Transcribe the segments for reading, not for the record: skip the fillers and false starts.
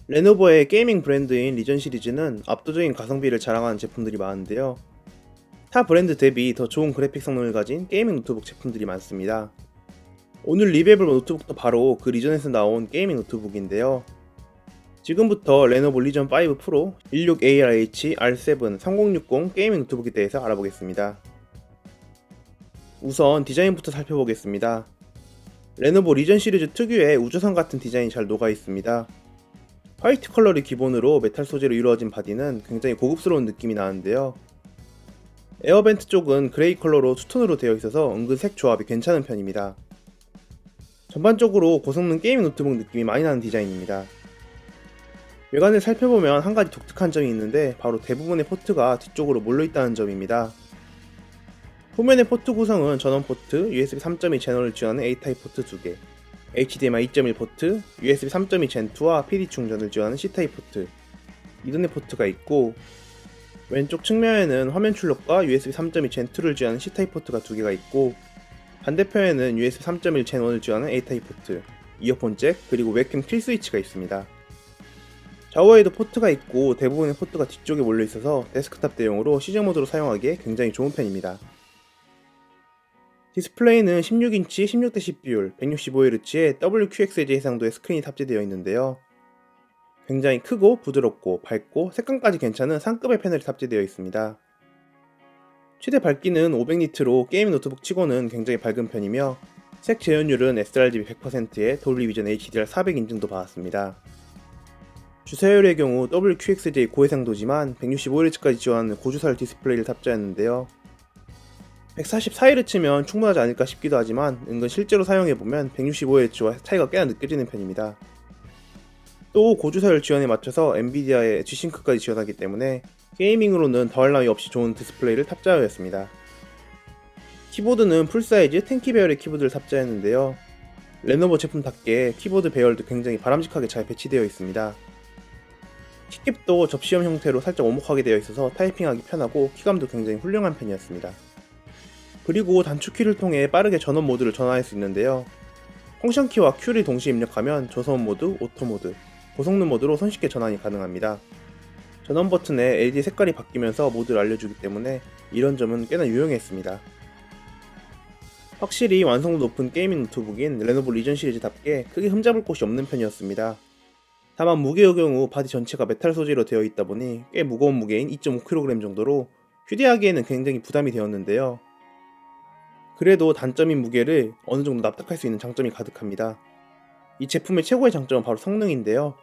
레노버의 게이밍 브랜드인 리전 시리즈는 압도적인 가성비를 자랑하는 제품들이 많은데요. 타 브랜드 대비 더 좋은 그래픽 성능을 가진 게이밍 노트북 제품들이 많습니다. 오늘 리뷰해볼 노트북도 바로 그 리전에서 나온 게이밍 노트북인데요. 지금부터 레노버 리전 5 프로 16ARH R7 3060 게이밍 노트북에 대해서 알아보겠습니다. 우선 디자인부터 살펴보겠습니다. 레노버 리전 시리즈 특유의 우주선 같은 디자인이 잘 녹아 있습니다. 화이트 컬러를 기본으로 메탈 소재로 이루어진 바디는 굉장히 고급스러운 느낌이 나는데요. 에어벤트 쪽은 그레이 컬러로 투톤으로 되어 있어서 은근 색 조합이 괜찮은 편입니다. 전반적으로 고성능 게이밍 노트북 느낌이 많이 나는 디자인입니다. 외관을 살펴보면 한 가지 독특한 점이 있는데 바로 대부분의 포트가 뒤쪽으로 몰려있다는 점입니다. 후면의 포트 구성은 전원 포트, USB 3.2 제너를 지원하는 A타입 포트 2개, HDMI 2.1 포트, USB 3.2 Gen2와 PD 충전을 지원하는 C타입 포트, 이더넷 포트가 있고, 왼쪽 측면에는 화면 출력과 USB 3.2 Gen2를 지원하는 C타입 포트가 2개가 있고, 반대편에는 USB 3.1 Gen1을 지원하는 A타입 포트, 이어폰 잭, 그리고 웹캠 킬 스위치가 있습니다. 좌우에도 포트가 있고 대부분의 포트가 뒤쪽에 몰려 있어서 데스크탑 대용으로 시즌 모드로 사용하기에 굉장히 좋은 편입니다. 디스플레이는 16인치 16:10 비율 165Hz의 WQXHD 해상도의 스크린이 탑재되어 있는데요. 굉장히 크고 부드럽고 밝고 색감까지 괜찮은 상급의 패널이 탑재되어 있습니다. 최대 밝기는 500니트로 게이밍 노트북 치고는 굉장히 밝은 편이며 색 재현율은 sRGB 100%에 돌비 비전 HDR 400 인증도 받았습니다. 주사율의 경우 WQXJ 고해상도지만 165Hz까지 지원하는 고주사율 디스플레이를 탑재했는데요. 144Hz면 충분하지 않을까 싶기도 하지만 은근 실제로 사용해보면 165Hz와 차이가 꽤나 느껴지는 편입니다. 또 고주사율 지원에 맞춰서 엔비디아의 G싱크까지 지원하기 때문에 게이밍으로는 더할 나위 없이 좋은 디스플레이를 탑재하였습니다. 키보드는 풀사이즈 10키 배열의 키보드를 탑재했는데요. 레노버 제품답게 키보드 배열도 굉장히 바람직하게 잘 배치되어 있습니다. 키캡도 접시형 형태로 살짝 오목하게 되어 있어서 타이핑하기 편하고 키감도 굉장히 훌륭한 편이었습니다. 그리고 단축키를 통해 빠르게 전원 모드를 전환할 수 있는데요. 펑션 키와 Q를 동시에 입력하면 저소음 모드, 오토 모드, 고성능 모드로 손쉽게 전환이 가능합니다. 전원 버튼에 LED 색깔이 바뀌면서 모드를 알려주기 때문에 이런 점은 꽤나 유용했습니다. 확실히 완성도 높은 게이밍 노트북인 레노버 리전 시리즈답게 크게 흠잡을 곳이 없는 편이었습니다. 다만 무게의 경우 바디 전체가 메탈 소재로 되어 있다 보니 꽤 무거운 무게인 2.5kg 정도로 휴대하기에는 굉장히 부담이 되었는데요. 그래도 단점인 무게를 어느 정도 납득할 수 있는 장점이 가득합니다. 이 제품의 최고의 장점은 바로 성능인데요.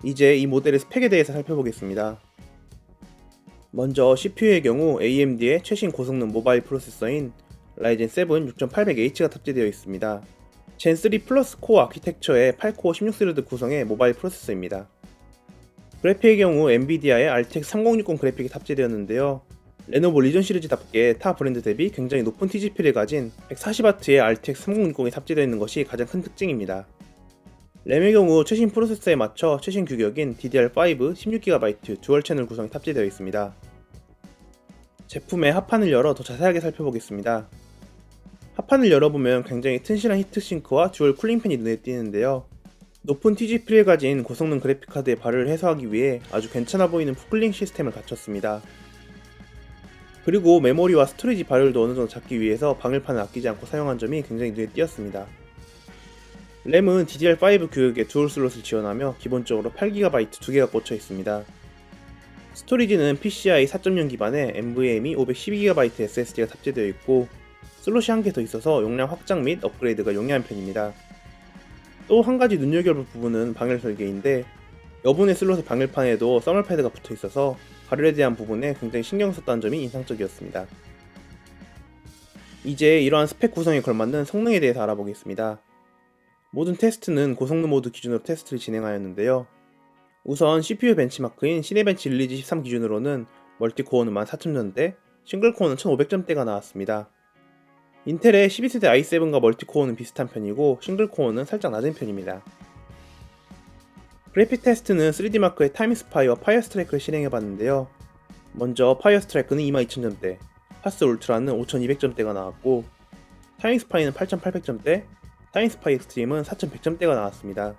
이제 이 모델의 스펙에 대해서 살펴보겠습니다. 먼저 CPU의 경우 AMD의 최신 고성능 모바일 프로세서인 라이젠 7 6800H가 탑재되어 있습니다. 젠3 플러스 코어 아키텍처의 8코어 16스레드 구성의 모바일 프로세서입니다. 그래픽의 경우 엔비디아의 RTX 3060 그래픽이 탑재되었는데요. 레노버 리전 시리즈답게 타 브랜드 대비 굉장히 높은 TGP를 가진 140W의 RTX 3060이 탑재되어 있는 것이 가장 큰 특징입니다. 램의 경우 최신 프로세서에 맞춰 최신 규격인 DDR5 16GB 듀얼 채널 구성이 탑재되어 있습니다. 제품의 합판을 열어 더 자세하게 살펴보겠습니다. 합판을 열어보면 굉장히 튼실한 히트싱크와 듀얼 쿨링팬이 눈에 띄는데요. 높은 TGP를 가진 고성능 그래픽카드의 발열을 해소하기 위해 아주 괜찮아 보이는 쿨링 시스템을 갖췄습니다. 그리고 메모리와 스토리지 발열도 어느정도 잡기 위해서 방열판을 아끼지 않고 사용한 점이 굉장히 눈에 띄었습니다. 램은 DDR5 규격의 듀얼 슬롯을 지원하며 기본적으로 8GB 2개가 꽂혀 있습니다. 스토리지는 PCI 4.0 기반의 NVMe 512GB SSD가 탑재되어 있고 슬롯이 한 개 더 있어서 용량 확장 및 업그레이드가 용이한 편입니다. 또 한 가지 눈여겨볼 부분은 방열 설계인데 여분의 슬롯의 방열판에도 서멀 패드가 붙어 있어서 발열에 대한 부분에 굉장히 신경 썼다는 점이 인상적이었습니다. 이제 이러한 스펙 구성에 걸맞는 성능에 대해서 알아보겠습니다. 모든 테스트는 고성능 모드 기준으로 테스트를 진행하였는데요. 우선 CPU 벤치마크인 시네벤치 릴리즈 13 기준으로는 멀티코어는 14,000점대, 싱글코어는 1,500점대가 나왔습니다. 인텔의 12세대 i7과 멀티코어는 비슷한 편이고 싱글코어는 살짝 낮은 편입니다. 그래픽 테스트는 3D마크의 타임스파이와 파이어스트라이크를 실행해봤는데요. 먼저 파이어스트라이크는 22,000점대, 파스 울트라는 5,200점대가 나왔고 타임스파이는 8800점대, 타임스파이 익스트림은 4100점대가 나왔습니다.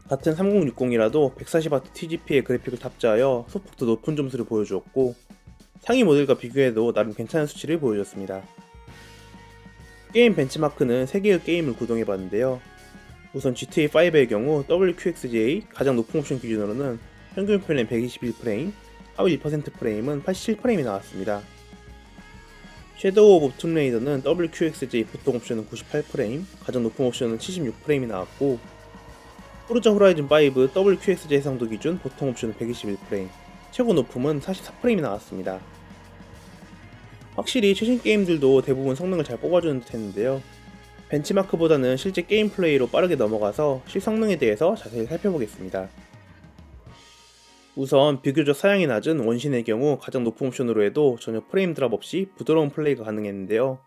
같은 3060이라도 140W TGP의 그래픽을 탑재하여 소폭도 높은 점수를 보여주었고 상위 모델과 비교해도 나름 괜찮은 수치를 보여줬습니다. 게임 벤치마크는 3개의 게임을 구동해봤는데요. 우선 GTA5의 경우 WQXGA 가장 높은 옵션 기준으로는 평균 프레임 121프레임, 하위 1%프레임은 87프레임이 나왔습니다. 섀도우 오브 툼레이더는 WQXGA 보통 옵션은 98프레임, 가장 높은 옵션은 76프레임이 나왔고 포르자 호라이즌 5 WQXGA 해상도 기준 보통 옵션은 121프레임, 최고 높음은 44프레임이 나왔습니다. 확실히 최신 게임들도 대부분 성능을 잘 뽑아주는 듯 했는데요. 벤치마크보다는 실제 게임 플레이로 빠르게 넘어가서 실성능에 대해서 자세히 살펴보겠습니다. 우선 비교적 사양이 낮은 원신의 경우 가장 높은 옵션으로 해도 전혀 프레임 드랍 없이 부드러운 플레이가 가능했는데요.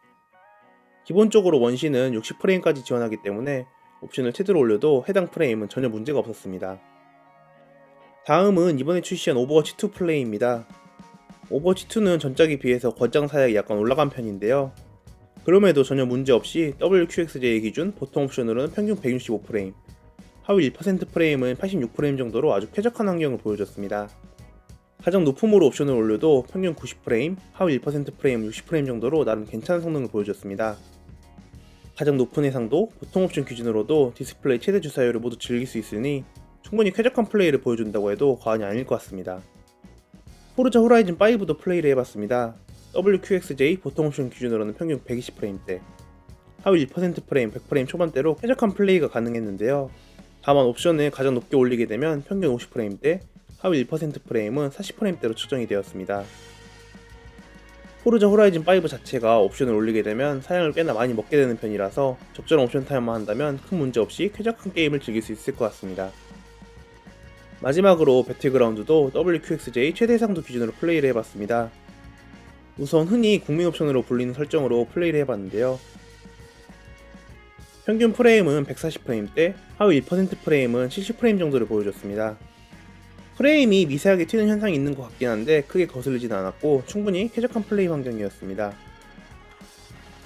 기본적으로 원신은 60프레임까지 지원하기 때문에 옵션을 최대로 올려도 해당 프레임은 전혀 문제가 없었습니다. 다음은 이번에 출시한 오버워치2 플레이입니다. 오버워치2는 전작에 비해서 권장 사양이 약간 올라간 편인데요. 그럼에도 전혀 문제없이 WQXJ 기준 보통 옵션으로는 평균 165프레임, 하위 1%프레임은 86프레임 정도로 아주 쾌적한 환경을 보여줬습니다. 가장 높음으로 옵션을 올려도 평균 90프레임, 하위 1%프레임 60프레임 정도로 나름 괜찮은 성능을 보여줬습니다. 가장 높은 해상도, 보통 옵션 기준으로도 디스플레이 최대 주사율을 모두 즐길 수 있으니 충분히 쾌적한 플레이를 보여준다고 해도 과언이 아닐 것 같습니다. 포르자 호라이즌 5도 플레이를 해봤습니다. WQXJ 보통 옵션 기준으로는 평균 120프레임대, 하위 1%프레임 100프레임 초반대로 쾌적한 플레이가 가능했는데요. 다만 옵션을 가장 높게 올리게 되면 평균 50프레임대, 하위 1%프레임은 40프레임대로 측정이 되었습니다. 포르자 호라이즌 5 자체가 옵션을 올리게 되면 사양을 꽤나 많이 먹게 되는 편이라서 적절한 옵션 타임만 한다면 큰 문제 없이 쾌적한 게임을 즐길 수 있을 것 같습니다. 마지막으로 배틀그라운드도 WQXJ 최대 해상도 기준으로 플레이를 해봤습니다. 우선 흔히 국민 옵션으로 불리는 설정으로 플레이를 해봤는데요. 평균 프레임은 140프레임대, 하위 1%프레임은 70프레임 정도를 보여줬습니다. 프레임이 미세하게 튀는 현상이 있는 것 같긴 한데 크게 거슬리진 않았고 충분히 쾌적한 플레이 환경이었습니다.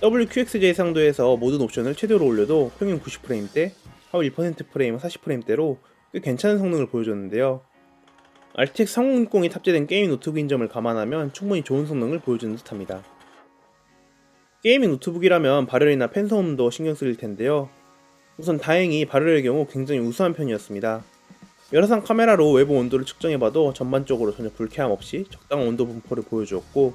WQXJ 해상도에서 모든 옵션을 최대로 올려도 평균 90프레임대, 하위 1%프레임은 40프레임대로 꽤 괜찮은 성능을 보여줬는데요. RTX 3060이 탑재된 게이밍 노트북인 점을 감안하면 충분히 좋은 성능을 보여주는 듯합니다. 게이밍 노트북이라면 발열이나 팬 소음도 신경 쓰일 텐데요. 우선 다행히 발열의 경우 굉장히 우수한 편이었습니다. 열화상 카메라로 외부 온도를 측정해봐도 전반적으로 전혀 불쾌함 없이 적당한 온도 분포를 보여주었고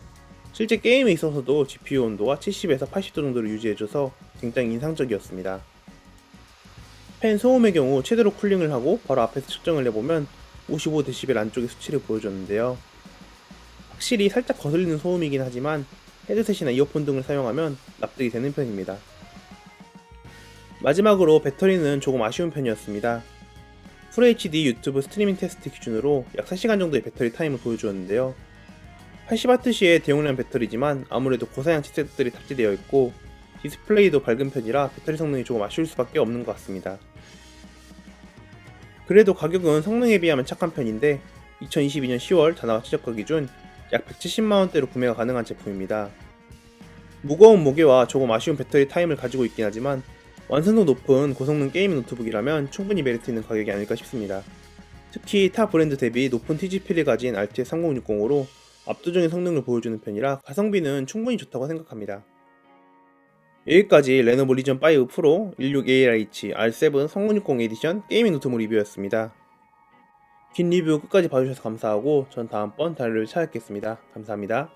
실제 게임에 있어서도 GPU 온도가 70에서 80도 정도를 유지해줘서 굉장히 인상적이었습니다. 팬 소음의 경우 최대로 쿨링을 하고 바로 앞에서 측정을 해보면 55dB 안쪽의 수치를 보여줬는데요. 확실히 살짝 거슬리는 소음이긴 하지만 헤드셋이나 이어폰 등을 사용하면 납득이 되는 편입니다. 마지막으로 배터리는 조금 아쉬운 편이었습니다. FHD 유튜브 스트리밍 테스트 기준으로 약 4시간 정도의 배터리 타임을 보여주었는데요. 80W의 대용량 배터리지만 아무래도 고사양 칩셋들이 탑재되어 있고 디스플레이도 밝은 편이라 배터리 성능이 조금 아쉬울 수밖에 없는 것 같습니다. 그래도 가격은 성능에 비하면 착한 편인데 2022년 10월 다나와 최저가 기준 약 170만원대로 구매가 가능한 제품입니다. 무거운 무게와 조금 아쉬운 배터리 타임을 가지고 있긴 하지만 완성도 높은 고성능 게이밍 노트북이라면 충분히 메리트 있는 가격이 아닐까 싶습니다. 특히 타 브랜드 대비 높은 TGP를 가진 RTX 3060으로 압도적인 성능을 보여주는 편이라 가성비는 충분히 좋다고 생각합니다. 여기까지 레노버 리전 5 프로 16ALH R7 3060 에디션 게이밍 노트북 리뷰였습니다. 긴 리뷰 끝까지 봐주셔서 감사하고 전 다음번 다른 리뷰를 찾아뵙겠습니다. 감사합니다.